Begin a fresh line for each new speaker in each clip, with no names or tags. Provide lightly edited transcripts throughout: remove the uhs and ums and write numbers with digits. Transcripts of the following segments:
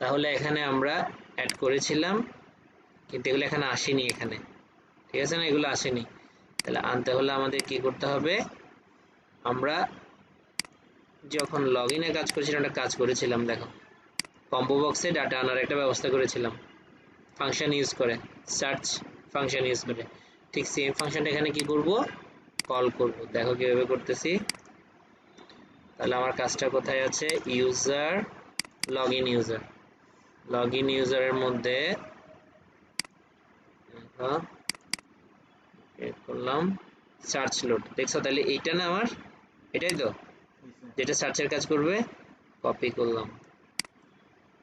তাহলে এখানে আমরা অ্যাড করেছিলাম, কিন্তু এগুলো এখানে আসেনি, এখানে ঠিক আছে না, এগুলো আসেনি। তাহলে আনতে হলে আমাদের কি করতে হবে, আমরা যখন লগ ইনে কাজ করেছিলাম একটা কাজ করেছিলাম, দেখো কম্বো বক্সে ডাটা আনার একটা ব্যবস্থা করেছিলাম ফাংশন ইউজ করে, সার্চ ফাংশন ইউজ করে। ঠিক সেম ফাংশনটা এখানে কি করব, কল করব। দেখো কিভাবে করতেছি। তাহলে আমার কাজটা কোথায় আছে, ইউজার লগ ইন ইউজারের মধ্যে করলাম সার্চ লোড। দেখছো তাহলে এইটা না আমার, এটাই তো যেটা সার্চের কাজ করবে। কপি করলাম,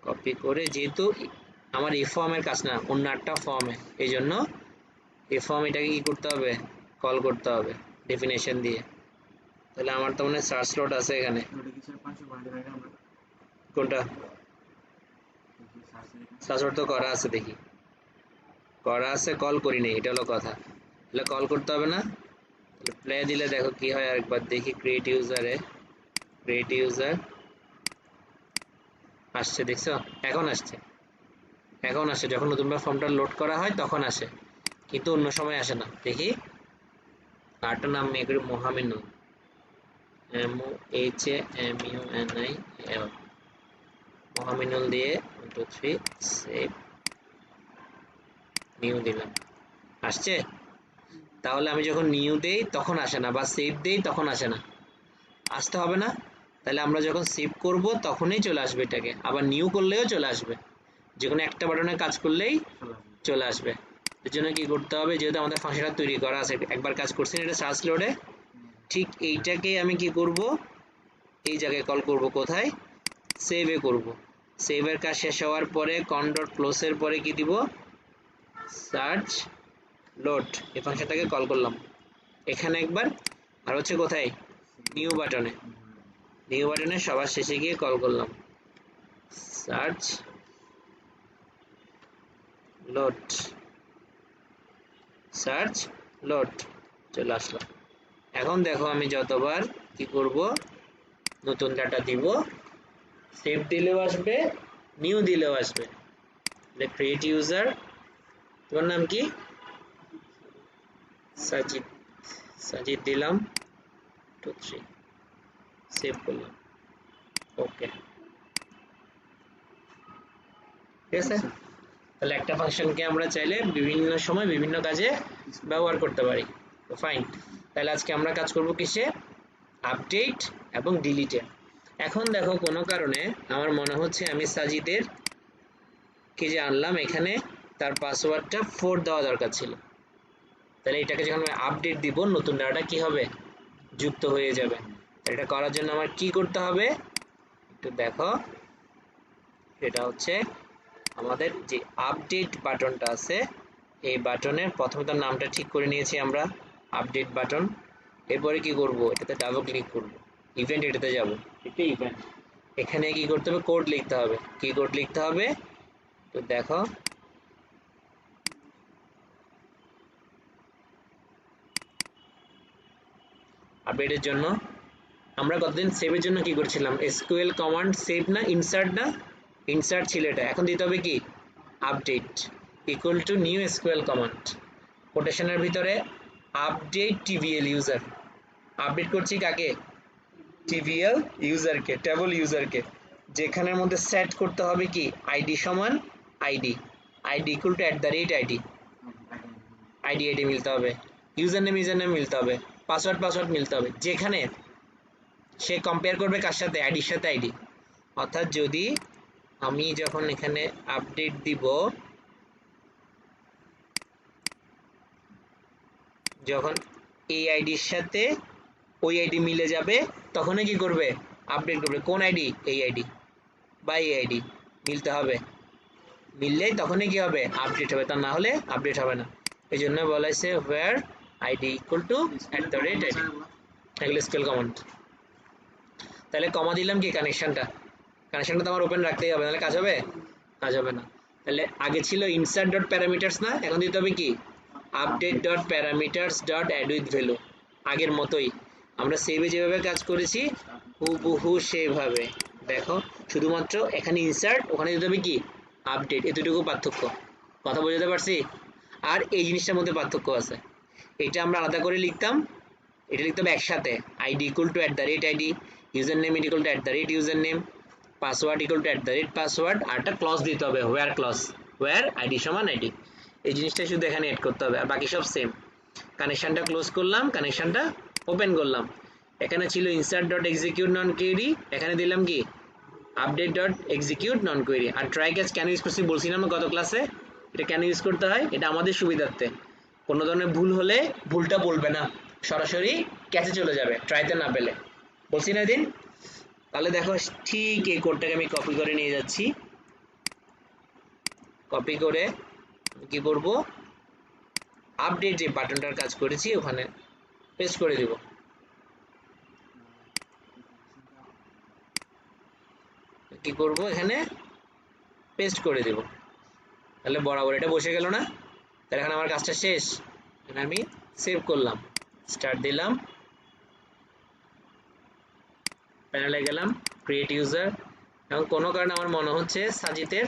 কপি করে, যেহেতু আমার এই ফর্মের কাজ না, অন্য একটা ফর্মে, এই জন্য এই ফর্ম এটাকে কি করতে হবে, কল করতে হবে ডেফিনেশন দিয়ে। তাহলে আমার তো মনে হয় সার্চ লোড আছে এখানে। কোনটা সার্চ লোড তো করা আছে, দেখি করা আছে, কল করি নাই, এটা হলো কথা। তাহলে কল করতে হবে না, তাহলে প্লে দিলে দেখো কি হয়, আরেকবার দেখি। ক্রিয়েট ইউজারে, ক্রিয়েট ইউজার আসছে, দেখছো এখন আসছে, এখন আসে যখন নতুনভাবে ফর্মটা লোড করা হয় তখন আসে, কিন্তু অন্য সময় আসে না। দেখি কারটার নাম মেয়ে করি মোহামিনুল, MOHAMUNIL, মোহামিনুল দিয়ে 1 2 3 সেভ নিউ দিলাম, আসছে। তাহলে আমি যখন নিউ দেই তখন আসে না, বা সেভ দেই তখন আসে না, আসতে হবে না। তাহলে আমরা যখন সেভ করব তখনই চলে আসবে, এটাকে আবার নিউ করলেও চলে আসবে, যে কোনো একটা বাটনে কাজ করলেই চলে আসবে। এর জন্য কি করতে হবে, যেহেতু আমাদের ফাংশনটা তৈরি করা আছে, একবার কাজ করছি এটা সার্চ লোডে, ঠিক এইটাকেই আমি কি করব, এই জায়গায় কল করব, কোথায়, সেভে করব। সেভের কাজ শেষ হওয়ার পরে কন.ক্লোজ এর পরে কি দিব, সার্চ লোড, এই ফাংশনটাকে কল করলাম এখানে একবার, আর হচ্ছে কোথায়, নিউ বাটনে, নিউ বাটনে সবার শেষে গিয়ে কল করলাম সার্চ লোড, সার্চ লোড, চলে আসলো। এখন দেখো আমি যতবার কি করব, নতুন ডাটা দিব, সেভ দিলেও আসবে, নিউ দিলেও আসবে। ক্রিয়েট ইউজার, তোমার নাম কি, সাজিদ, সাজিদ দিলাম 2 3 সেভ করলাম, ওকে, ঠিক আছে। তাহলে একটা ফাংশনকে আমরা চাইলে বিভিন্ন সময় বিভিন্ন কাজে ব্যবহার করতে পারি। তো ফাইন, তাহলে আজকে আমরা কাজ করব কিসে, আপডেট এবং ডিলিটে। এখন দেখো কোনো কারণে আমার মনে হচ্ছে আমি সাজিদের কে যে আনলাম, এখানে তার পাসওয়ার্ডটা 4 দেওয়া দরকার ছিল। তাহলে এটাকে যখন আমি আপডেট দিব, নতুন ডাটা কি হবে, যুক্ত হয়ে যাবে। এটা করার জন্য আমার কি করতে হবে, একটু দেখো, সেটা হচ্ছে আমাদের যে আপডেট বাটনটা আছে, এই বাটনের প্রথমে তার নামটা ঠিক করে নিয়েছি আমরা, আপডেট বাটন। এরপরে কি করব, এটাতে ডাবল ক্লিক করব, ইভেন্ট, এটাতে যাব, এটা ইভেন্ট, এখানে কি করতে হবে, কোড লিখতে হবে। কি কোড লিখতে হবে, তো দেখো, আপডেটের জন্য আমরা কতদিন সেভের জন্য কি করছিলাম, এসকিউএল কমান্ড সেভ না ইনসার্ট, না ইনসার্ট ছিল এটা, এখন দিতে হবে কি, update equal to new SQL command, কোটেশনের ভিতরে আপডেট টিভিএল ইউজার, আপডেট করছি কাকে, টিভিএল ইউজারকে, টেবল ইউজারকে, যেখানের মধ্যে সেট করতে হবে কি, আইডি সমান ID, ID equal to @id, ID ID মিলতে হবে, ইউজার নেম মিলতে হবে, পাসওয়ার্ড মিলতে হবে, যেখানে সে কম্পেয়ার করবে কার সাথে, আইডির সাথে আইডি। অর্থাৎ যদি আমি যখন এখানে আপডেট দিব, যখন এই আইডির সাথে ওই আইডি মিলে যাবে, তখনই কি করবে, আপডেট করবে। কোন আইডি, এই আইডি বা এই আইডি মিলতে হবে, মিললেই তখনই কি হবে, আপডেট হবে, তা না হলে আপডেট হবে না। এই জন্য বলা হয়েছে where id equal to @id, এগুলো স্কেল কমান্ড। তাহলে কমা দিলাম কি, কানেকশনটা তো আমার ওপেন রাখতেই হবে, নাহলে কাজ হবে, কাজ হবে না। তাহলে আগে ছিল ইনসার্ট ডট প্যারামিটারস, না, এখন দিতে হবে কি, update dot parameters dot add with value, আগের মতোই আমরা সেভে যেভাবে কাজ করেছি হুবহু সেভাবে। দেখো শুধুমাত্র এখানে ইনসার্ট, ওখানে দিতে হবে কি আপডেট, এতটুকু পার্থক্য। কথা বোঝাতে পারছি? আর এই জিনিসটার মধ্যে পার্থক্য আছে, এটা আমরা আলাদা করে লিখতাম, এটা লিখতে হবে একসাথে, ID equal to @id, user name equal to @ইউজার নেম, পাসওয়ার্ড ইকুয়াল টু @পাসওয়ার্ড, আর একটা ক্লজ দিতে হবে, হোয়ার ক্লজ, হোয়ার আইডি সমান আইডি। এই জিনিসটা শুধু এখানে অ্যাড করতে হবে, আর বাকি সব সেম। কানেকশনটা ক্লোজ করলাম, কানেকশনটা ওপেন করলাম, এখানে ছিল ইনসার্ট ডট এক্সিকিউট নন কোয়েরি, এখানে দিলাম কি আপডেট ডট এক্সিকিউট নন কোয়েরি। আর ট্রাই ক্যাচ কেন ইউজ করছি বলছিলাম গত ক্লাসে, এটা কেন ইউজ করতে হয়, এটা আমাদের সুবিধার্থে। কোনো ধরনের ভুল হলে ভুলটা বলবে না, সরাসরি ক্যাচে চলে যাবে ট্রাইতে না পেলে, বলছি না দিন। তাহলে দেখো ঠিক এই কোডটাকে আমি কপি করে নিয়ে যাচ্ছি, কপি করে কি করব, আপডেট যে বাটনটার কাজ করেছি ওখানে পেস্ট করে দিব। কি করব, এখানে পেস্ট করে দেব, তাহলে বরাবর এটা বসে গেল না। তাহলে এখন আমার কাজটা শেষ, এখানে আমি সেভ করলাম, স্টার্ট দিলাম, প্যানেলে গেলাম, ক্রিয়েট ইউজার। এবং কোনো কারণে আমার মনে হচ্ছে সাজিতের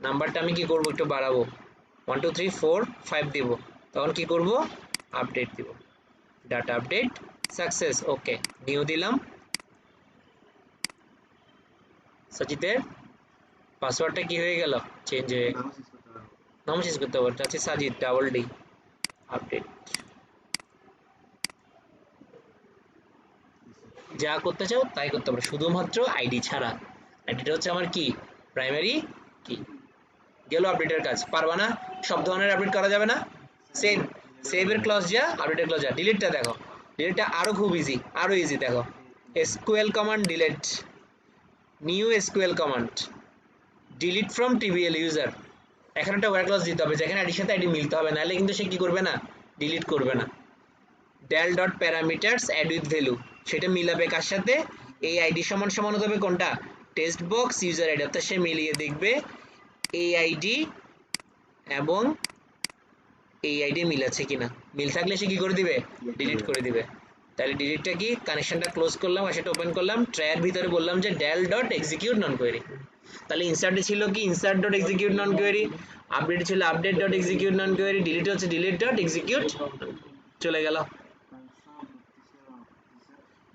নাম্বারটা আমি কি করব, একটু বাড়াবো, 1 2 3 4 5 দিব। তখন কি করব, আপডেট দিব, ডাটা আপডেট সাকসেস, ওকে, নিউ দিলাম। সাজিতের পাসওয়ার্ডটা কি হয়ে গেল, চেঞ্জ হয়ে, নাম চেঞ্জ করতে পারছি, আছে সাজিদ ডাবল ডি, আপডেট। যা করতে চাও তাই করতে পারো, শুধুমাত্র আইডি ছাড়া। আইডিটা হচ্ছে আমার কি, প্রাইমারি কি। গেল আপডেটের কাজ, পারবা না, সব ধরনের আপডেট করা যাবে না। সেম, সেভের ক্লজ যা, আপডেটের ক্লজ যা। ডিলিটটা দেখো, ডিলিটটা আরো খুব ইজি, আরো ইজি দেখো, SQL command delete, new SQL command, delete from TBL user. এখানে একটা ওয়্যার ক্লজ দিতে হবে, যেখানে আইডির সাথে আইডি মিলতে হবে, নাহলে কিন্তু সে কি করবে না, ডিলিট করবে না। del dot parameters add with value, সেটা মিলাবে কার সাথে, এই আইডি সমান সমান হতে হবে কোনটা, টেক্সট বক্স ইউজার আইডি, অর্থাৎ সে মিলিয়ে দেখবে এই আইডি এবং এই আইডি মিল আছে কিনা, মিল থাকলে সে কি করে দিবে, ডিলিট করে দিবে। তাহলে ডিলিটটা কি, কানেকশনটা ক্লোজ করলাম আর সেটা ওপেন করলাম, ট্রায়ের ভিতরে বললাম যে del ডট এক্সিকিউট নন কোয়েরি। তাহলে ইনসার্টে ছিল কি ইনসার্ট ডট এক্সিকিউট নন কোয়েরি, আপডেট ছিল আপডেট ডট এক্সিকিউট নন কোয়েরি, ডিলিট হচ্ছে ডিলিট ডট এক্সিকিউট, চলে গেল।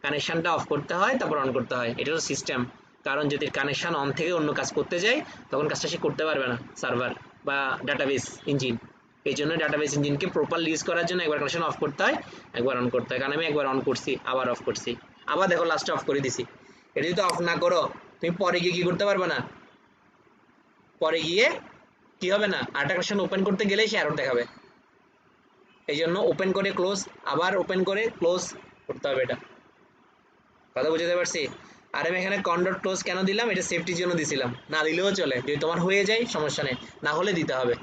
কানেকশনটা অফ করতে হয়, তারপর অন করতে হয়, এটা হচ্ছে সিস্টেম। কারণ যদি কানেকশন অন থেকে অন্য কাজ করতে যায়, তখন কাজটা সে করতে পারবে না, সার্ভার বা ডাটাবেস ইঞ্জিন। এই জন্য ডাটাবেস ইঞ্জিনকে প্রপারলি ইউজ করার জন্য একবার কানেকশন অফ করতে হয়, একবার অন করতে হয়। কারণ আমি একবার অন করছি, আবার অফ করছি, আবার দেখো লাস্টে অফ করে দিছি। এটা যদি অফ না করো, তুমি পরে গিয়ে কি করতে পারবে না, পরে গিয়ে কি হবে না, আরেকটা কানেকশন ওপেন করতে গেলেই সে এরর দেখাবে। এই জন্য ওপেন করে ক্লোজ, আবার ওপেন করে ক্লোজ করতে হবে, এটা কথা বুঝতে পারছি। আর আমি এখানে কন্ডট ক্লোজ কেন দিলাম, এটা সেফটির জন্য দিছিলাম, না দিলেও চলে, যদি তোমার হয়ে যায় সমস্যা নেই, না হলে দিতে হবে।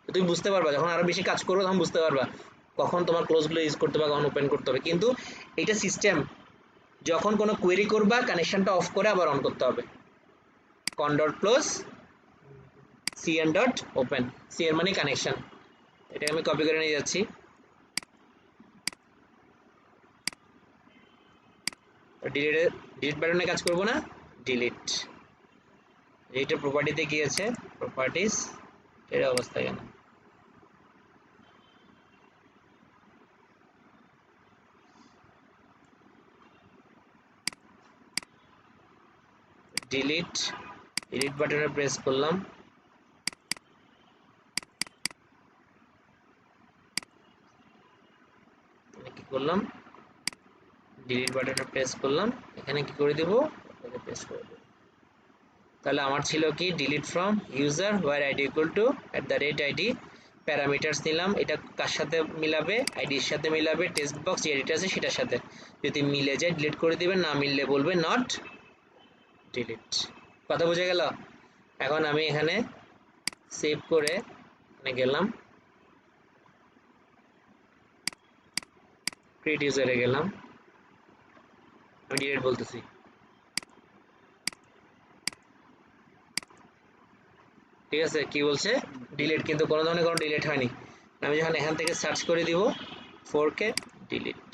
তুমি বুঝতে পারবা, যখন আরো বেশি কাজ করবে তখন বুঝতে পারবা কখন তোমার ক্লোজগুলো ইউজ করতে হবে, কখন ওপেন করতে হবে। কিন্তু এটা সিস্টেম, যখন কোনো কোয়েরি করবা কানেকশনটা অফ করে আবার অন করতে হবে। কন্ডট close cn dot open, cn মানে কানেকশন। এটা আমি কপি করে নিয়ে যাচ্ছি, ডিলিট বাটনে কাজ করব না, ডিলিট, এইটা প্রপার্টিতে কি আছে, প্রপার্টিস, এর অবস্থা কেন, ডিলিট, ডিলিট বাটনে প্রেস করলাম, কি করলাম, ডিলিট বাটনে প্রেস করলাম, এখানে কি করে দেব, প্রেস করে দেব। তাহলে আমার ছিল কি, delete from user where ID equal to @id, parameters নিলাম, এটা কার সাথে মিলাবে, আইডির সাথে মিলাবে, টেক্সট বক্স যে এডিট আছে সেটার সাথে, যদি মিলে যায় ডিলিট করে দিবেন, না মিললে বলবে নট ডিলিট। কথা বুঝে গেল। এখন আমি এখানে সেভ করে এখানে গেলাম, ক্রিয়েট ইউজারে গেলাম, আমি ডিলিট বলতেছি, ঠিক আছে, কি বলছে, ডিলিট, কিন্তু কোনো ধরনের কোনো ডিলিট হয়নি। আমি যখন এখান থেকে সার্চ করে দিব 4k ডিলিট,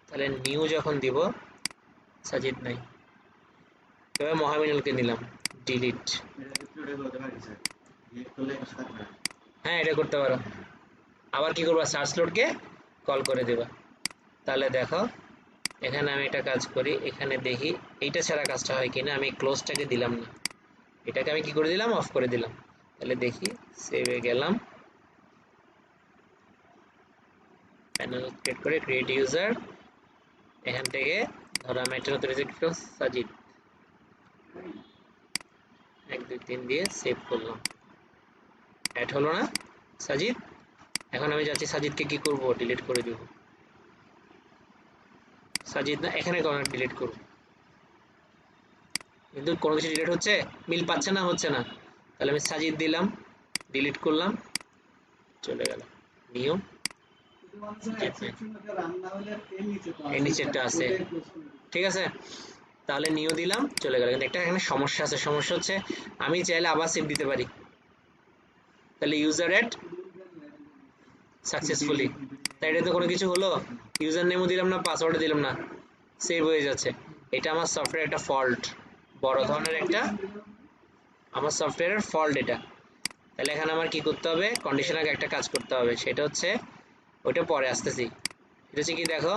তাহলে নিউ যখন দিব সাজিদ নাই, এবার মহামিনুলকে দিলাম ডিলিট। হ্যাঁ এটা করতে পারো। আবার কি করবা, সার্চ লোডকে কল করে দেবা। তাহলে দেখো এখানে আমি একটা কাজ করি, এখানে দেখি এইটা ছাড়া কাজটা হয় কিনা। আমি ক্লোজটাকে দিলাম না, এটাকে আমি কি করে দিলাম, অফ করে দিলাম। তাহলে দেখি, সেভে গেলাম, প্যানেল ক্রিয়েট করে ক্রিয়েট ইউজার, এখান থেকে ধরো আমি একটা নতুন রিজেক্ট করলাম সাজিদ 1 2 3 দিয়ে সেভ করলাম, অ্যাড হলো না সাজিদ। এখন আমি যাচ্ছি সাজিদকে কি করব, ডিলিট করে দিব। সাজিদ না, এখানে কোনো ডিলিট করব, কিন্তু কোনো কিছু ডিলিট হচ্ছে, মিল পাচ্ছে না, হচ্ছে না। তাহলে আমি সাজিদ দিলাম, ডিলিট করলাম, চলে গেল। নিউ এই নিচেরটা আছে, ঠিক আছে। তাহলে নিউ দিলাম, চলে গেল। কিন্তু একটা এখানে সমস্যা আছে, সমস্যা হচ্ছে আমি চাইলে আবার সেভ দিতে পারি। তাহলে ইউজার এড সাকসেসফুলি, তাই এটা তো কোনো কিছু হলো, ইউজার নেমও দিলাম না, পাসওয়ার্ডও দিলাম না, সেভ হয়ে যাচ্ছে। এটা আমার সফটওয়্যার একটা ফল্ট, বড় ধরনের একটা আমার সফটওয়্যারের ফল্ট এটা। তাহলে এখানে আমার কি করতে হবে, কন্ডিশনাল একটা কাজ করতে হবে, সেটা হচ্ছে ওইটা পরে আসতেছি। এটা হচ্ছে কি, দেখো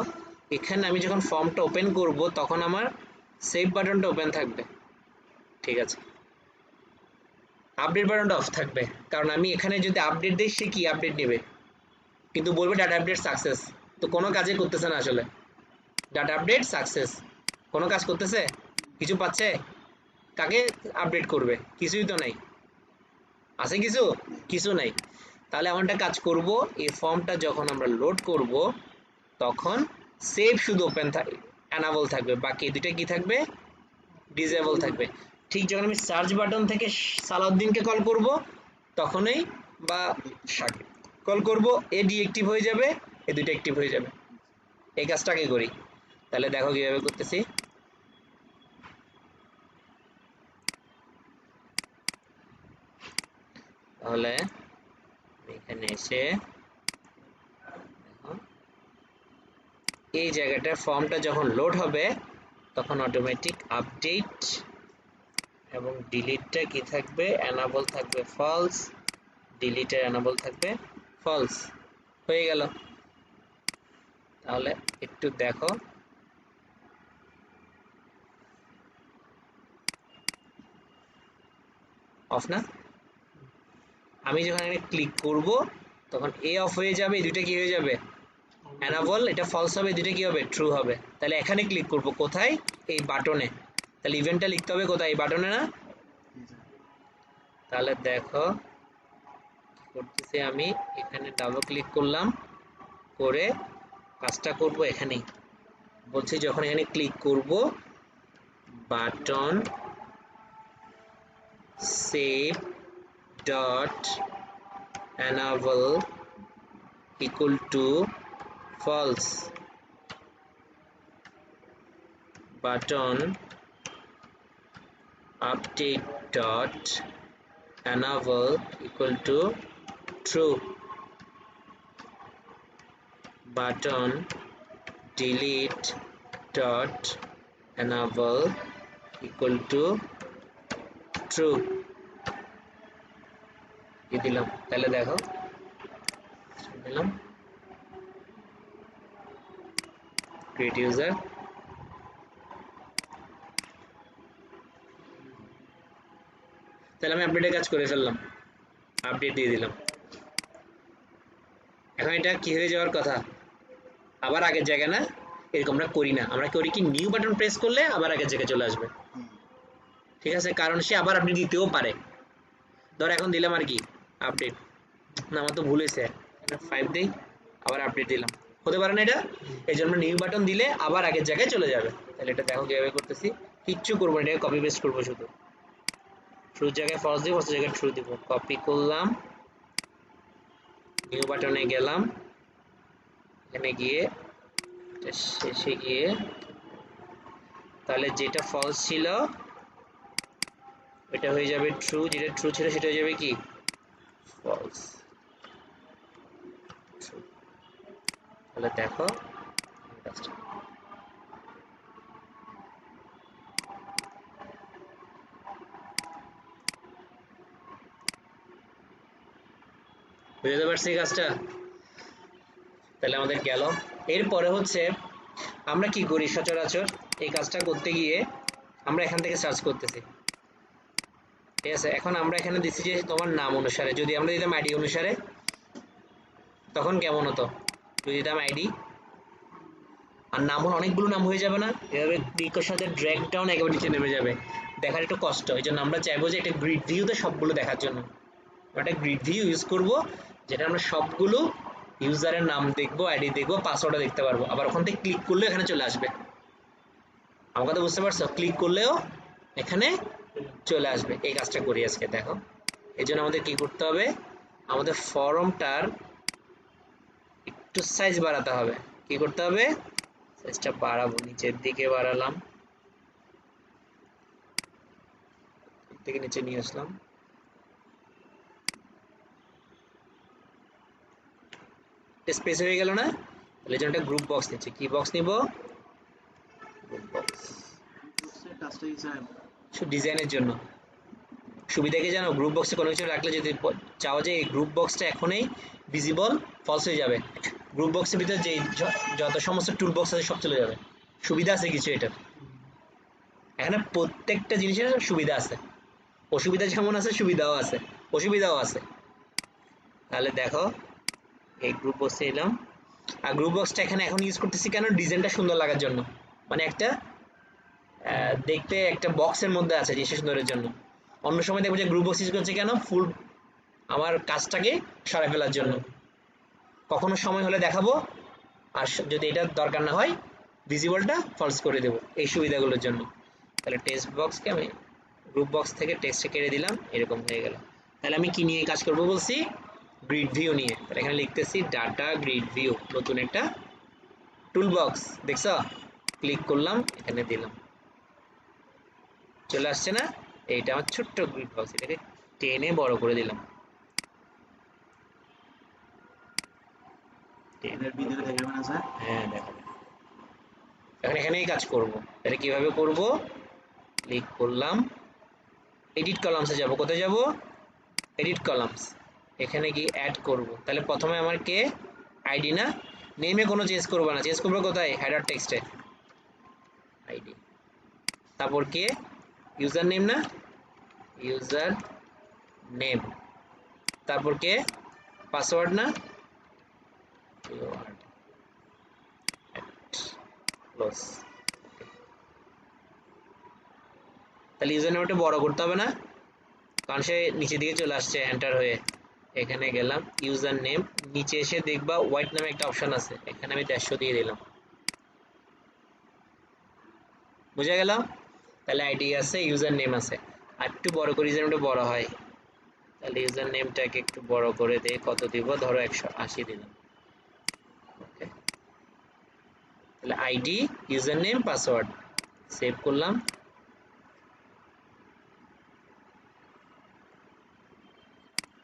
এখানে আমি যখন ফর্মটা ওপেন করব তখন আমার সেভ বাটনটা ওপেন থাকবে, ঠিক আছে, আপডেট বাটনটা অফ থাকবে। কারণ আমি এখানে যদি আপডেট দিই, সে কি আপডেট নেবে, কিন্তু বলবে ডাটা আপডেট সাকসেস, তো কোনো কাজই করতেছে না আসলে। ডাটা আপডেট সাকসেস, কোনো কাজ করতেছে, কিছু পাচ্ছে, কাকে আপডেট করবে, কিছুই তো নাই, আছে কিছু, কিছু নাই। তাহলে আমরা একটা কাজ করব, এই ফর্মটা যখন আমরা লোড করব তখন সেভ শুধু ওপেন থাকবে, এনাবল থাকবে, বাকি দুটো কি থাকবে, ডিসেবল থাকবে। ঠিক যখন আমি সার্চ বাটন থেকে সালাউদ্দিনকে কল করব তখনই, বা শাকে কল করব, এ ডিএক্টিভ হয়ে যাবে, এ দুটো অ্যাক্টিভ হয়ে যাবে। এই কাজটাকে করি, তাহলে দেখো কিভাবে করতেছি। তাহলে এখানে এসে এই জায়গাটা ফর্মটা যখন লোড হবে তখন অটোমেটিক আপডেট এবং ডিলিটটা কি থাকবে, এনাবল থাকবে ফলস, ডিলিটের এনাবল থাকবে ফলস, হয়ে গেল। তাহলে একটু দেখো, অফ না, আমি যখন এখানে ক্লিক করব তখন এ অফ হয়ে যাবে, এই দুইটা কি হয়ে যাবে, এনাবল, এটা ফলস হবে, দুইটা কি হবে, ট্রু হবে। তাহলে এখানে ক্লিক করব কোথায়, এই বাটনে, তাহলে ইভেন্টটা লিখতে হবে কোথায়, এই বাটনে না। তাহলে দেখো কি করতেছি আমি, এখানে ডাবল ক্লিক করলাম, করে কাজটা করব এখানেই, বলছি যখন এখানে ক্লিক করব button save dot enable equal to false, button update dot enable equal to true, button delete dot enable equal to true দিলাম। তাহলে দেখো দিলাম create user, তাহলে আমি আপডেটের কাজ করে ফেললাম, আপডেট দিয়ে দিলাম। এখন এটা কি হয়ে যাওয়ার কথা, আবার আগের জায়গায় না, এরকম আমরা করি না, আমরা করি কি, নিউ বাটন প্রেস করলে আবার আগের জায়গায় চলে আসবে, ঠিক আছে, কারণ সে আবার আপডেট দিতেও পারে। ধর এখন দিলাম আর কি আপডেট, না আমার তো ভুল হয়েছে, 5 দেই, আবার আপডেট দিলাম, হতে পারে না এটা, এই জন্য নিউ বাটন দিলে আবার আগের জায়গায় চলে যাবে। তাহলে এটা দেখো কিভাবে করতেছি, কিচ্ছু করবো না, এটাকে কপি পেস্ট করবো, শুধু ট্রু জায়গায় ফলস দিব, ফলস জায়গায় ট্রু দিব, কপি করলাম, নিউ বাটনে গেলাম, এখানে গিয়ে শেষে গিয়ে, তাহলে যেটা ফলস ছিল এটা হয়ে যাবে ট্রু, যেটা ট্রু ছিল সেটা হয়ে যাবে কি ফলস, তাহলে দেখো বুঝতে পারছি কাজটা? তাহলে আমাদের গেল। এরপরে হচ্ছে আমরা কি করি সচরাচর এই কাজটা করতে গিয়ে আমরা এখান থেকে সার্চ করতেছি, ঠিক আছে? এখন আমরা এখানে দিচ্ছি যে তোমার নাম অনুসারে, যদি আমরা দিতাম আইডি অনুসারে তখন কেমন হতো? যদি দিতাম আইডি আর নাম হলে অনেকগুলো নাম হয়ে যাবে না? এভাবে ক্লিকের সাথে ড্র্যাগ ডাউন একেবারে নিচে নেমে যাবে, দেখার একটু কষ্ট। এই জন্য আমরা চাইবো যে একটা গ্রিড ভিউতে সবগুলো দেখার জন্য আমরা একটা গ্রিড ভিউ ইউজ করব, যেটা আমরা সবগুলো ইউজারের নাম দেখবো, আইডি দেখবো, পাসওয়ার্ডও দেখতে পারবো। আবার ওখান থেকে ক্লিক করলে এখানে চলে আসবে। আমার কথা বুঝতে পারছো? ক্লিক করলেও এখানে চলে আসবে। এই কাজটা করি আজকে, দেখো। এই জন্য আমাদের কি করতে হবে, আমাদের ফর্মটার একটু সাইজ বাড়াতে হবে। কি করতে হবে? সাইজটা বাড়াবো, নিচের দিকে বাড়ালাম, থেকে নিচে নিয়ে আসলাম। স্পেস হয়ে গেল না? তাহলে জন্য একটা গ্রুপ বক্স নিচ্ছি। কি বক্স নিব? Group box. শুধু ডিজাইনের জন্য সুবিধা কি জানো? গ্রুপ বক্সে কোনো কিছু রাখলে যদি চাও যে এই গ্রুপ বক্সটা এখনই ভিজিবল, ফলস হয়ে যাবে। গ্রুপ বক্সের ভিতরে যে যত সমস্ত টুল বক্স আছে সব চলে যাবে। সুবিধা আছে কিছু এটার, এখানে প্রত্যেকটা জিনিসের সুবিধা আছে। অসুবিধা যেমন আছে সুবিধাও আছে, অসুবিধাও আছে। তাহলে দেখো এই গ্রুপ বক্সে এলাম, আর গ্রুপ বক্সটা এখানে এখন ইউজ করতেছি কেন? ডিজাইনটা সুন্দর লাগার জন্য, মানে একটা দেখতে একটা বক্সের মধ্যে আছে জিনিসটা সুন্দরের জন্য। অন্য সময় দেখবো যে গ্রুপ বক্স ইউজ করছে কেন? ফুল আমার কাজটাকে সরাই ফেলার জন্য। কখনো সময় হলে দেখাবো, আর যদি এটা দরকার না হয় ভিজিবলটা ফলস করে দেবো এই সুবিধাগুলোর জন্য। তাহলে টেক্সট বক্সকে আমি গ্রুপ বক্স থেকে টেক্সটে কেটে দিলাম, এরকম হয়ে গেল। তাহলে আমি কি নিয়ে কাজ করব বলছি? গ্রিড ভিউ নিয়ে। তাহলে এখানে লিখতেছি ডাটা গ্রিড ভিউ, নতুন একটা টুল বক্স, দেখছো? ক্লিক করলাম, এখানে দিলাম, চলে আসছে না? এইটা আমার ছোট্ট গ্রিড বক্স, এটাকে টেনে বড় করে দিলাম। হ্যাঁ দেখাবে। এখন এখানেই কাজ করব। তাহলে কিভাবে করব? ক্লিক করলাম, এডিট কলামসে যাব। কোথায় যাব? Edit columns. এখানে গিয়ে অ্যাড করব। তাহলে প্রথমে আমার কে? আইডি না? নেমে কোনো চেঞ্জ করব না, চেঞ্জ করবো কোথায়? হেডার টেক্সটে আইডি। তারপর কে? ইউজার নেম না? User name. তারপর কে? পাসওয়ার্ড না? ক্লোজ। তাহলে ইউজার নেমটা বড় করতে হবে না, কারণ সে নিচের দিকে চলে আসছে এন্টার হয়ে। এখানে গেলাম, ইউজার নেম, নিচে এসে দেখবা হোয়াইট নামে একটা অপশন আছে, এখানে আমি 150 দিয়ে দিলাম। বুঝা গেল? তাহলে আইডি আছে, ইউজার নেম আছে। আর একটু বড় করে, ইউজার নেমটা বড় হয়, তাহলে ইউজার নেমটাকে একটু বড় করে দেই। কত দিব? ধরো 180 দিলাম। ওকে, তাহলে ID, user name, password. Save করলাম,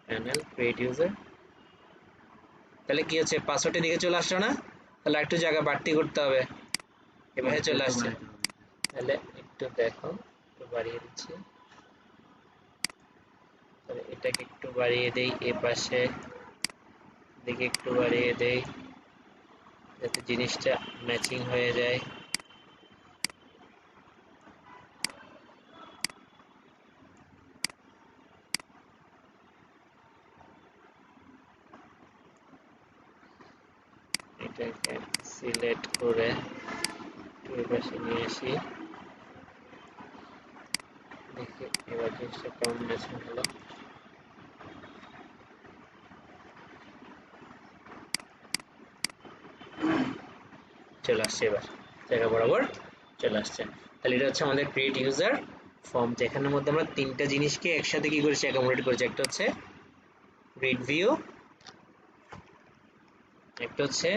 প্যানেল ক্রিয়েট ইউজার। তাহলে কি হচ্ছে? পাসওয়ার্ডের দিকে চলে আসলো না? তাহলে একটু জায়গা বাড়তি করতে হবে, এভাবে চলে আসছে। তাহলে একটু দেখো, একটু বাড়িয়ে দিচ্ছি। তাহলে এটাকে একটু বাড়িয়ে দেই, এ পাশে দিকে একটু বাড়িয়ে দেই, যাতে জিনিসটা ম্যাচিং হয়ে যায়। এটাকে সিলেক্ট করে এই পাশে নিয়ে আসি, দেখি এবার জিনিসটা কেমন ম্যাচিং হলো। চলে আসছে, এবার জায়গা বরাবর চলে আসছে। তাহলে এটা হচ্ছে আমাদের ক্রিয়েট ইউজার ফর্ম, যেখানের মধ্যে আমরা তিনটা জিনিসকে একসাথে কি করেছি? অ্যাকোমোডেট করেছি। একটা হচ্ছে গ্রিড ভিউ, একটা হচ্ছে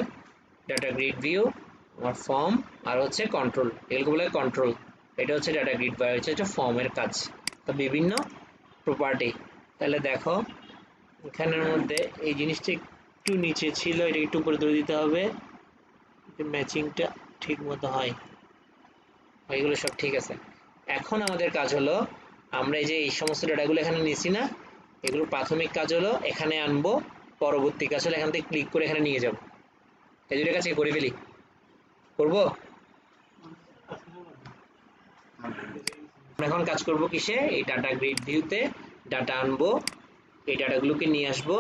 ডাটা গ্রিড ভিউ, আমার ফর্ম, আর হচ্ছে কন্ট্রোল, এগুলো বলে কন্ট্রোল। এটা হচ্ছে ডাটা গ্রিড বা হচ্ছে ফর্মের কাজ। তো বিভিন্ন প্রপার্টি। তাহলে দেখো এখানের মধ্যে এই জিনিসটা একটু নিচে ছিল, এটা একটু উপরে তুলে দিতে হবে, ম্যাচিংটা ঠিক মতো হয়। এগুলো সব ঠিক আছে। এখন আমাদের কাজ হলো, আমরা এই যে এই সমস্ত ডাটাগুলো এখানে নিছি না, এগুলো প্রাথমিক কাজ হলো এখানে আনবো, পরবর্তী কাজ হলো এখান থেকে ক্লিক করে এখানে নিয়ে যাব। এই দুটো কাজ করে ফেলি, করবো। আমরা এখন কাজ করব কিসে, এই ডাটা গ্রিড ভিউতে ডাটা আনবো, এই ডাটাগুলোকে নিয়ে আসবো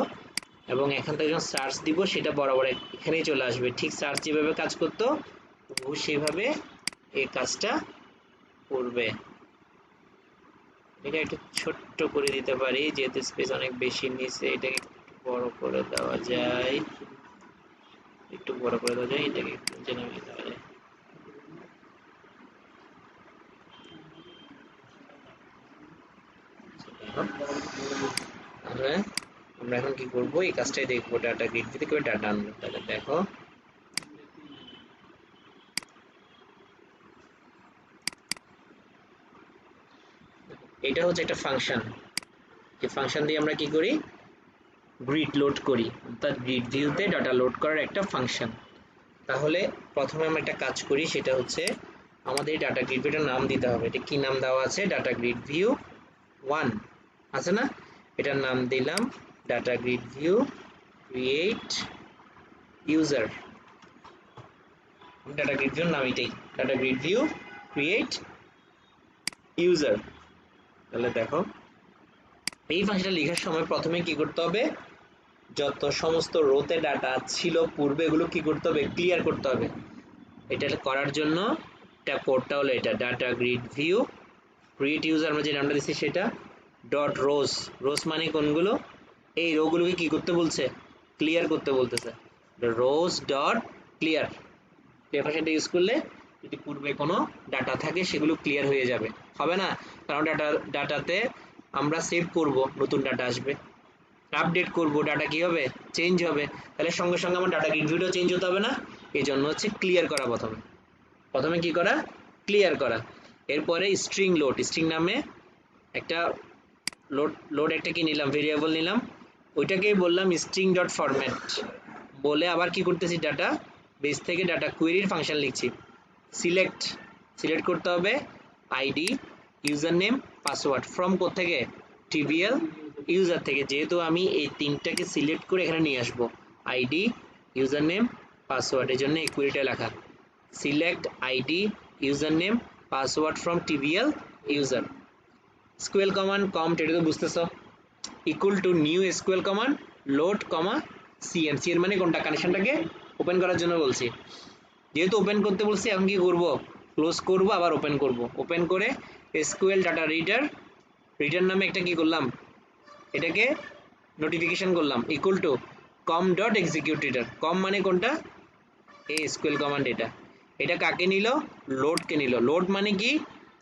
এবং এখান থেকে যখন সার্চ দিব সেটা বরাবর এখানেই চলে আসবে। ঠিক সার্চ যেভাবে কাজ করতো সেইভাবে এই কাজটা করবে। এটা একটু ছোট্ট করে দিতে পারি যেহেতু স্পেস অনেক বেশি নিচে, এটাকে একটু বড় করে দেওয়া যায়, একটু বড় করে দেওয়া যায়, এটাকে একটু জেনে দেওয়া যায়। তাহলে আমরা এখন কি করব, এই কাজটাই দেখবো, ডাটা গ্রিড থেকে করে ডাটা আনবো। তাহলে দেখো এটা হচ্ছে একটা ফাংশন, এই ফাংশন দিয়ে আমরা কি করি, গ্রিড লোড করি, অর্থাৎ গ্রিড ভিউতে ডাটা লোড করার একটা ফাংশন। তাহলে প্রথমে আমরা একটা কাজ করি, সেটা হচ্ছে আমাদের ডাটা গ্রিড ভিউটার নাম দিতে হবে। এটা কি নাম দেওয়া আছে, ডাটা গ্রিড ভিউ 1 আছে না, এটার নাম দিলাম data grid view create user. Data grid ভিউর নাম এটাই, data grid view create user. তাহলে দেখো এই ফাংশনটা লেখার সময় প্রথমে কি করতে হবে, যত সমস্ত রোতে ডাটা ছিল পূর্বে এগুলো কি করতে হবে, ক্লিয়ার করতে হবে। এটা করার জন্য কোডটা হলো এটা, data grid view create user, আমরা যে নামটা দিচ্ছি সেটা ডট রোজ। রোজ মানে কোনগুলো, এই রোগুলোকে কি করতে বলছে, ক্লিয়ার করতে বলতেছে, রোজ ডট ক্লিয়ার। এই ফাংশনটা ইউজ করলে যদি পূর্বে কোনো ডাটা থাকে সেগুলো ক্লিয়ার হয়ে যাবে, হবে না, কারণ ডাটাতে আমরা সেভ করব, নতুন ডাটা আসবে, আপডেট করব, ডাটা কি হবে, চেঞ্জ হবে, তাহলে সঙ্গে সঙ্গে আমার ডাটা গ্রিড ভিউটাও চেঞ্জ হতে হবে না। এই জন্য হচ্ছে ক্লিয়ার করা, প্রথমে প্রথমে কি করা, ক্লিয়ার করা। এরপরে স্ট্রিং লোড, স্ট্রিং নামে একটা লোড একটা কি নিলাম, ভেরিয়েবল নিলাম, ওইটাকেই বললাম স্ট্রিং ডট ফরম্যাট বলে, আবার কি করতেছি, ডাটা বেস থেকে ডাটা কোয়েরির ফাংশন লিখছি। সিলেক্ট করতে হবে ID, user name, password, from কোত্থেকে, টিবিএল ইউজার থেকে, যেহেতু আমি এই তিনটাকে সিলেক্ট করে এখানে নিয়ে আসবো, আইডি, ইউজার নেম, পাসওয়ার্ড, এই জন্য এই কোয়েরিটা লেখা, select ID, user name, password from TBL user. SQL command commode, এটা তো বুঝতেছো, equal to new SQL command load comma cn, cn মানে কোনটা, কানেকশনটাকে ওপেন করার জন্য বলছি, যেহেতু ওপেন করতে বলছি এখন কি করব, ক্লোজ করব, আবার ওপেন করব, ওপেন করে SQL ডাটা রিডার নামে একটা কি করলাম, এটাকে নোটিফিকেশন করলাম, equal to com dot execute reader. Com মানে কোনটা, এই SQL কমান্ড, এটা কাকে নিল, লোডকে নিল। লোড মানে কি,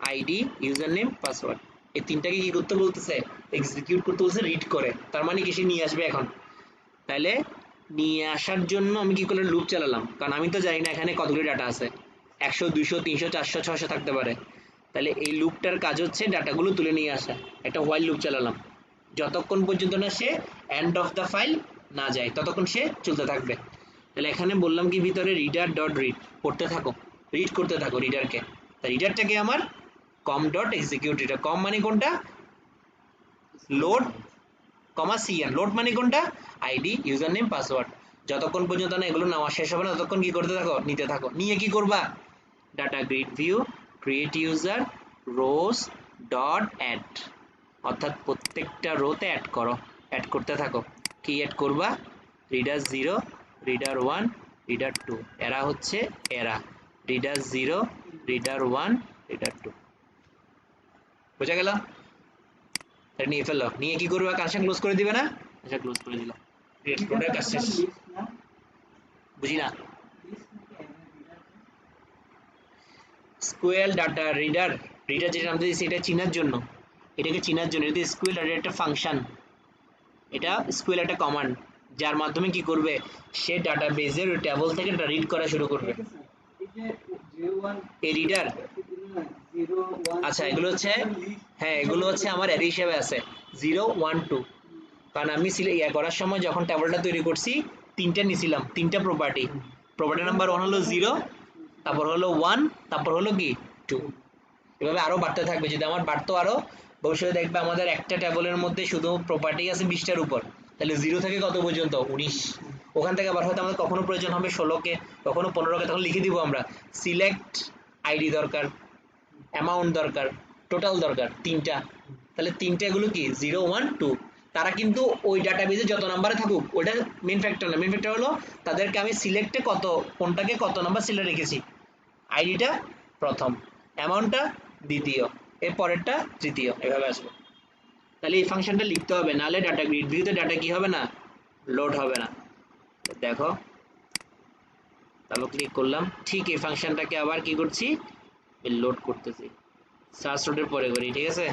আইডি, ইউজার নেম, পাসওয়ার্ড, এই তিনটাকে কি করতে বলতেছে, এক্সিকিউট করতে বলছে, রিড করে, তার মানে কি সে নিয়ে আসবে এখন। তাহলে নিয়ে আসার জন্য আমি কি করলাম, লুপ চালালাম, কারণ আমি তো জানি না এখানে কতগুলো ডাটা আছে, 100, 200, 300, 400, 600 থাকতে পারে। তাহলে এই লুপটার কাজ হচ্ছে ডাটাগুলো তুলে নিয়ে আসা, একটা হোয়াইল লুপ চালালাম, যতক্ষণ পর্যন্ত না সে এন্ড অফ দ্য ফাইল না যায় ততক্ষণ সে চলতে থাকবে। তাহলে এখানে বললাম কি, ভিতরে রিডার ডট রিড, পড়তে থাকো, রিড করতে থাকো রিডারকে। রিডারটাকে আমার কম ডট এক্সিকিউট রিডার, কম মানে কোনটা, লোড কমা cn, লোড মানে কোনটা, আইডি, ইউজার নেম, পাসওয়ার্ড, যতক্ষণ পর্যন্ত না এগুলো নেওয়া শেষ হবে না ততক্ষণ কি করতে থাকো, নিতে থাকো। নিয়ে কি করবা, data grid view create user rows dot add, অর্থাৎ প্রত্যেকটা রোতে অ্যাড করো, অ্যাড করতে থাকো। কি অ্যাড করবা, রিডার 0, রিডার 1, রিডার 2, এরা হচ্ছে এরা, রিডার 0, রিডার 1, রিডার 2, বোঝা গেল। নিয়ে ফেললো, নিয়ে কি করবে, কানেকশন ক্লোজ করে দিবে না, আচ্ছা ক্লোজ করে দিলাম, ক্রিয়েট করে কাজ শেষ। বুঝি না, SQL ডাটা রিডার যেটা নাম দিয়েছি এটা চিনার জন্য, এটাকে চিনার জন্য, এটা SQL ডাটার একটা ফাংশন, এটা SQL একটা কমান্ড যার মাধ্যমে কি করবে, সে ডাটাবেজের টেবিল থেকে রিড করা শুরু করবে। এই রিডার, আচ্ছা এগুলো হচ্ছে, হ্যাঁ এগুলো হচ্ছে আমার অ্যারে হিসেবে আছে 0, 1, 2, কারণ আমি করার সময় যখন টেবিলটা তৈরি করছি তিনটা নিছিলাম, তিনটা প্রপার্টি নাম্বার 1 হলো 0, তারপর হলো 1, তারপর হলো কি 2, এভাবে আরো বাড়তে থাকবে। যদি আমার বাড়তো আরো, ভবিষ্যতে দেখবে আমাদের একটা টেবিলের মধ্যে শুধু প্রপার্টি আছে 20টার উপর, তাহলে 0 থেকে কত পর্যন্ত 19। ওখান থেকে আবার হয়তো আমাদের কখনো প্রয়োজন হবে 16কে, কখনো 15কে, তখন লিখে দিব আমরা সিলেক্ট আইডি দরকার, অ্যামাউন্ট দরকার, টোটাল দরকার, তিনটা। তাহলে তিনটা এগুলো কি 0 1 2। তারা কিন্তু ওই ডাটাবেজে যত নাম্বারে থাকুক ওটা মেইন ফ্যাক্টর না, মেইন ফ্যাক্টর হলো তাদেরকে আমি সিলেক্টে কত, কোনটাকে কত নাম্বার সিলেক্ট রেখেছি। আইডিটা প্রথম, অ্যামাউন্টটা দ্বিতীয়, এর পরেরটা তৃতীয়, এভাবে আসবে। তাহলে এই ফাংশনটা লিখতে হবে, নাহলে ডাটা গ্রিড ভিউতে ডাটা কি হবে না, লোড হবে না। দেখো তারপর ক্লিক করলাম, ঠিক এই ফাংশনটাকে আবার কি করছি, লোড করতেছি, সার্চ লোডের পরে করি, ঠিক আছে।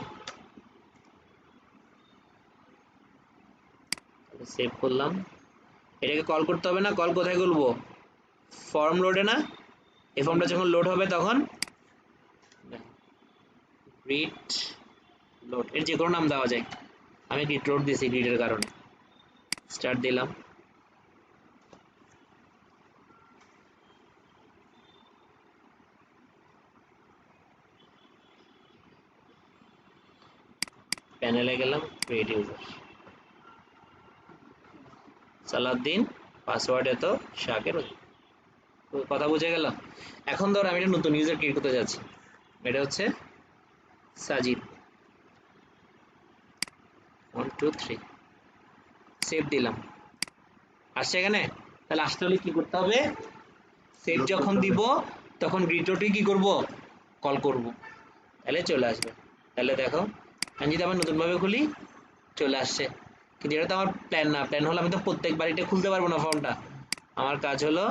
সেভ করলাম, এটাকে কল করতে হবে না, কল কোথায় করবো, ফর্ম লোডে না। এই ফর্মটা যখন লোড হবে তখন গ্রিড লোড, এর যে কোনো নাম দেওয়া যায়, আমি গ্রিড লোড দিয়েছি গ্রিডের কারণে। স্টার্ট দিলাম, প্যানেলে গেলাম, ক্রিয়েট ইউজার, সালাউদ্দিন, পাসওয়ার্ড এত, শাকের, কথা বুঝে গেল। এখন ধর আমি একটা নতুন ইউজার ক্রিয়েট করতে যাচ্ছি, এটা হচ্ছে সাজিদ 1 2 3, সেভ দিলাম, আসছে এখানে। তাহলে আসতে হলে কি করতে হবে, সেভ যখন দিব তখন গ্রিডটি কি করব, কল করব, তাহলে চলে আসবে। তাহলে দেখো আমি যদি আবার নতুন ভাবে খুলি চলে আসছে, কিন্তু এটা তো আমার প্ল্যান না, প্ল্যান হলো আমি তো প্রত্যেকবার এটা খুলতে পারবো না ফর্মটা। আমার কাজ হলো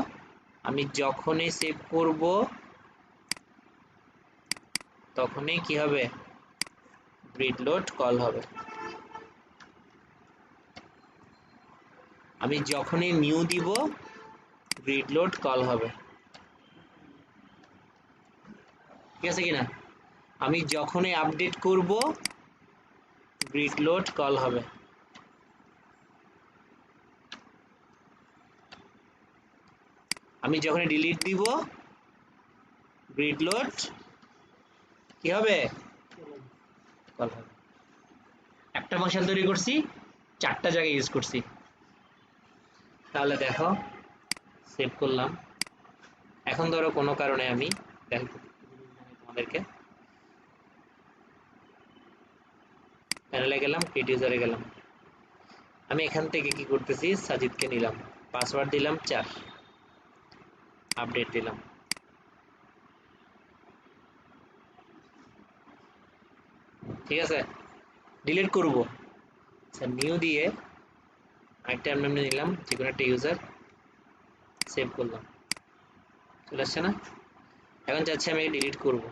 আমি যখনই সেভ করব তখনই কি হবে, গ্রিড লোড কল হবে। আমি যখনই নিউ দিব গ্রিড লোড কল হবে, ঠিক আছে কিনা। আমি যখনই আপডেট করব গ্রিড লোড কল হবে। আমি যখনই ডিলিট দিব গ্রিড লোড কি হবে, কল হবে। একটা ফাংশন তৈরি করছি, চারটা জায়গায় ইউজ করছি। তাহলে দেখো সেভ করলাম। এখন ধরো কোনো কারণে আমি দেখো তোমাদেরকে, প্যানেলে গেলাম, ক্রিয়েট ইউজারে গেলাম, আমি এখান থেকে কি করতেছি, সাজিদকে নিলাম, পাসওয়ার্ড দিলাম 4, আপডেট দিলাম, ঠিক আছে। ডিলিট করব, আচ্ছা নিউ দিয়ে আরেকটা এমনি নিলাম, যে কোনো একটা ইউজার, সেভ করলাম, চলে আসছে না। এখন চাচ্ছি আমি ডিলিট করব,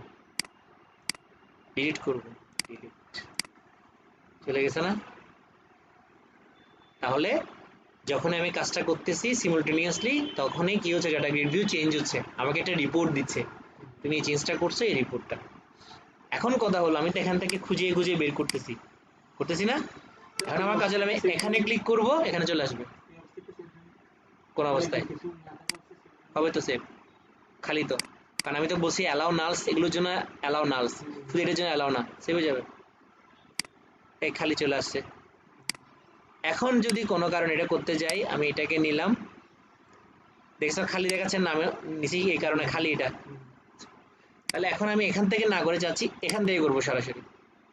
ডিলিট করব, ডিলিট, চলে গেছে না। তাহলে যখন আমি কাজটা করতেছি সিমultaneously তখনই কি হচ্ছে, ডাটা গ্রিড ভিউ চেঞ্জ হচ্ছে, আমাকে একটা রিপোর্ট দিচ্ছে, তুমি এই চেঞ্জটা করছো, এই রিপোর্টটা। এখন কথা হলো আমি তো এখান থেকে খুঁজে খুঁজে বের করতেছি, করতেছি না। এখন আমার কাজ হলো আমি এখানে ক্লিক করব, এখানে চলে আসবে। কোন অবস্থায় হবে তো সেভ, খালি তো, কারণ আমি তো বসি অ্যালাউ নালস, এগুলোর জন্য অ্যালাউ নালস, শুধু এটার জন্য অ্যালাউ না, সেভ হয়ে যাবে, এই খালি চলে আসছে। এখন যদি কোনো কারণে এটা করতে যাই, আমি এটাকে নিলাম, দেখছো খালি দেখাচ্ছে না, আমি নিচে এই কারণে খালি এটা। তাহলে এখন আমি এখান থেকে না করে যাচ্ছি, এখান থেকে করবো সরাসরি,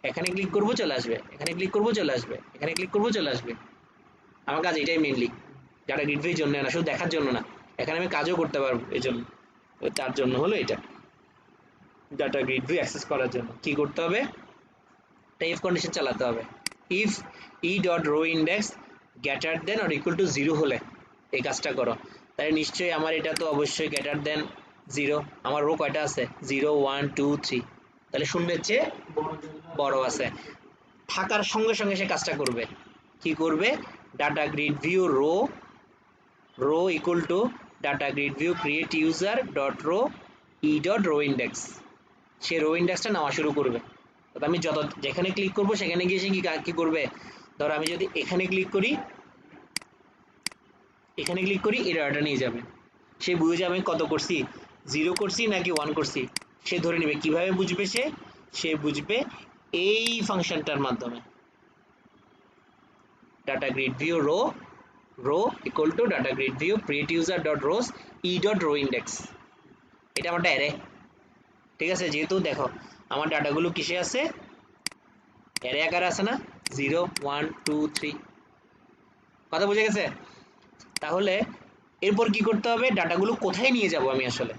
এখানে ক্লিক করবো চলে আসবে, এখানে ক্লিক করবো চলে আসবে, এখানে ক্লিক করবো চলে আসবে। আমার কাজ এটাই মেইনলি, যারা গ্রিড ভিউর জন্য না, শুধু দেখার জন্য না, এখানে আমি কাজও করতে পারবো, এই জন্য, তার জন্য হলো এটা, ডাটা গ্রিড ভিউ অ্যাক্সেস করার জন্য কি করতে হবে, ইফ কন্ডিশন চালাতে হবে। If e dot row index greater than or equal to 0 হলে এই কাজটা করো। তাহলে নিশ্চয়ই আমার এটা তো অবশ্যই গ্রেটার দেন 0, আমার রো কয়টা আছে, 0 1 2 3, তাহলে শূন্যের চেয়ে বড় আছে, থাকার সঙ্গে সঙ্গে সে কাজটা করবে। কি করবে, data grid view row, row equal to data grid view create user dot row e dot row index, সে রো ইন্ডেক্সটা নেওয়া শুরু করবে। আমি যত যেখানে ক্লিক করব সেখানে গিয়ে সে কি করবে, ধর আমি যদি এখানে ক্লিক করি, এখানে ক্লিক করি, এই ডাটাটা নিয়ে যাবে, সে বুঝে যাবে আমি কত করছি, 0 করছি নাকি 1 করছি, সে ধরে নেবে। কিভাবে বুঝবে সে বুঝবে এই ফাংশনটার মাধ্যমে, data grid view row equal to data grid view create user dot rows e dot row index. এটা আমার অ্যারে, ঠিক আছে? যেহেতু দেখো আমার ডাটাগুলো কিসে আছে, অ্যারে আকারে আছে না, 0 1 2 3। কথা বুঝে গেছে? তাহলে এরপর কি করতে হবে, ডাটাগুলো কোথায় নিয়ে যাব আমি আসলে?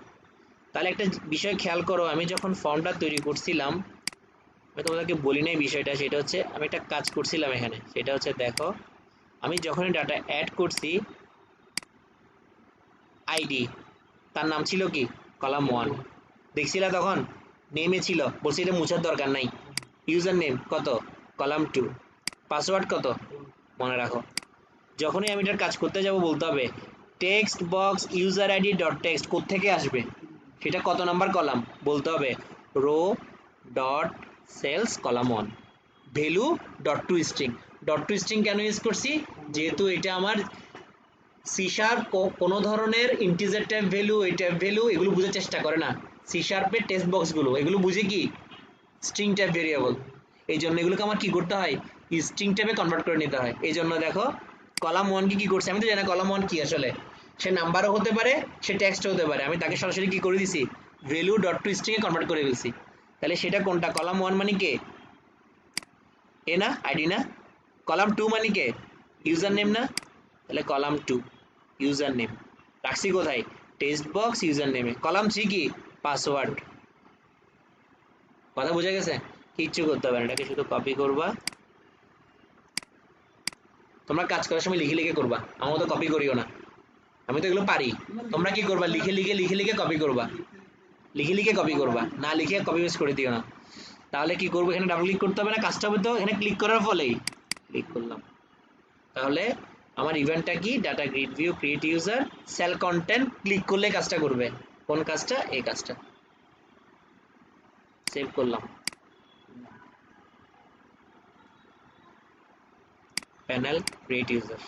তাহলে একটা বিষয় খেয়াল করো, আমি যখন ফর্মটা তৈরি করছিলাম, আমি তোমাদেরকে বলি নাই বিষয়টা, সেটা হচ্ছে আমি একটা কাজ করছিলাম এখানে, সেটা হচ্ছে দেখো আমি যখনই ডাটা অ্যাড করছি, আইডি তার নাম ছিল কি, কলাম 1, দেখছিলা তখন নেমে ছিল, বলছি এটা মুছার দরকার নাই। ইউজার নেম কত, কলাম 2, পাসওয়ার্ড কত মনে রাখো। যখনই আমি এটার কাজ করতে যাব বলতে হবে text box user ID dot text কোত্থেকে আসবে, সেটা কত নাম্বার কলাম বলতে হবে, row dot cells column 1, value dot to string. Dot to string কেন ইউজ করছি, যেহেতু এটা আমার সি শার্প কোনো ধরনের ইন্টিজার টাইপ ভ্যালু, এই টাইপ ভ্যালু এগুলো বুঝার চেষ্টা করে না। সি শার্পের টেক্সট বক্সগুলো এগুলো বুঝে কি, স্ট্রিং টাইপ ভেরিয়েবল। এই জন্য এগুলোকে আমার কি করতে হয়, স্ট্রিং টাইপে কনভার্ট করে নিতে হয়। এই জন্য দেখো কলাম 1 কি করছে, আমি তো জানি কলাম 1 কি আসলে, সে নাম্বারও হতে পারে, সে টেক্সটও হতে পারে, আমি তাকে সরাসরি কি করে দিছি, value dot to string A convert করে ফেলছি। তাহলে সেটা কোনটা, কলাম 1 মানে কে, এ না, আইডি না। কলাম 2 মানে কে, ইউজার নেম না, তাহলে কলাম 2 ইউজার নেম রাখছি কোথায়, টেক্সট বক্স ইউজার নেমে। কলাম 3 কি, পাসওয়ার্ড। কথা বোঝা গেছে? কিচ্ছু করতে হবে না, এটাকে শুধু কপি করবা, তোমরা কাজ করার সময় লিখে লিখে করবা, আমার তো কপি করিও না, আমি তো এগুলো পারি। তোমরা কি করবা, লিখে লিখে লিখে লিখে কপি করবা, লিখে লিখে কপি করবা, না লিখে কপি পেস্ট করে দিও না। তাহলে কি করবো, এখানে ডাবল ক্লিক করতে হবে না, কাজটা হবে তো এখানে ক্লিক করার ফলেই, ক্লিক করলাম। তাহলে আমার ইভেন্টটা কি, data grid view create user cell content, click করলে কাজটা করবে, কোন কাজটা, এই কাজটা। সেভ করলাম, প্যানেল ক্রিয়েট ইউজার,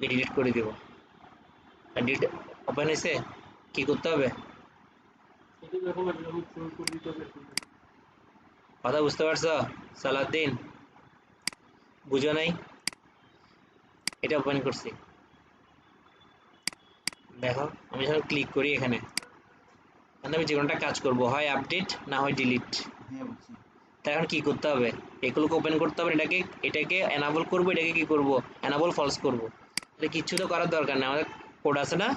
ডিলিট করে দিব। ডিলিট ওপেন হয়েছে, কি করতে হবে, কথা বুঝতে পারছো সালাউদ্দিন, বুঝো নাই? এটা ওপেন করছি, দেখো আমি যখন ক্লিক করি এখানে, আমি যে কোনোটা কাজ করব, হয় আপডেট না হয় ডিলিট। তাই এখন কি করতে হবে, এগুলোকে ওপেন করতে হবে, এটাকে এনাবল করব, এটাকে কি করব, এনাবল ফলস করব। তাহলে কিচ্ছু তো করার দরকার নেই, আমাদের কোড আছে না,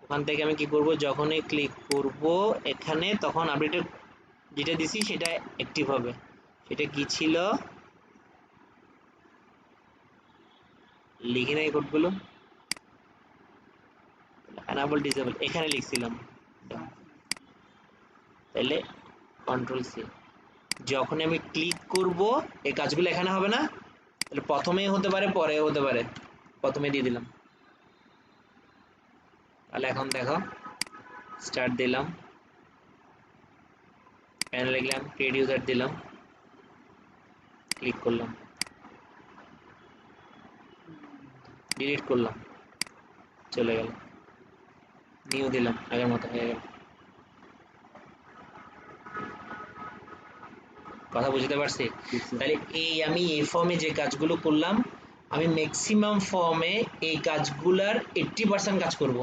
ওখান থেকে আমি কি করব, যখনই ক্লিক করব এখানে তখন আপডেটের যেটা দিছি সেটা অ্যাক্টিভ হবে। সেটা কি ছিল, লিখি নাই কোডগুলো, এনাবল ডিসেবল এখানে লিখছিলাম, তাহলে কন্ট্রোল সি, যখন আমি ক্লিক করব এই কাজগুলো এখানে হবে না, তাহলে প্রথমেই হতে পারে পরেও হতে পারে, প্রথমে দিয়ে দিলাম। তাহলে এখন দেখো স্টার্ট দিলাম, প্যানেল লিখলাম, ক্রিয়েট ইউজার দিলাম, ক্লিক করলাম, ডিলিট করলাম, চলে গেল, নিউ দিলাম, আগের মতো হয়ে গেল। কথা বুঝতে পারছি? তাহলে আমি এই ফর্মে যে কাজগুলো করলাম, আমি ম্যাক্সিমাম ফর্মে এই কাজগুলার 80% কাজ করব।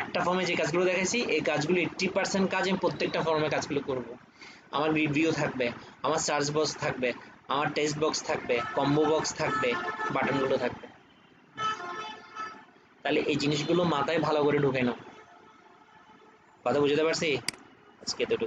একটা ফর্মে যে কাজগুলো দেখাইছি এই কাজগুলো 80% কাজ আমি প্রত্যেকটা ফর্মে কাজগুলো করব। আমার রিভিউ থাকবে, আমার সার্চ বক্স থাকবে, আমার টেক্সট বক্স থাকবে, কম্বো বক্স থাকবে, বাটনগুলো থাকবে। তাহলে এই জিনিসগুলো মাথায় ভালো করে ঢুকে নাও। কথা বুঝতে পারছি? আজকে এতটুকু।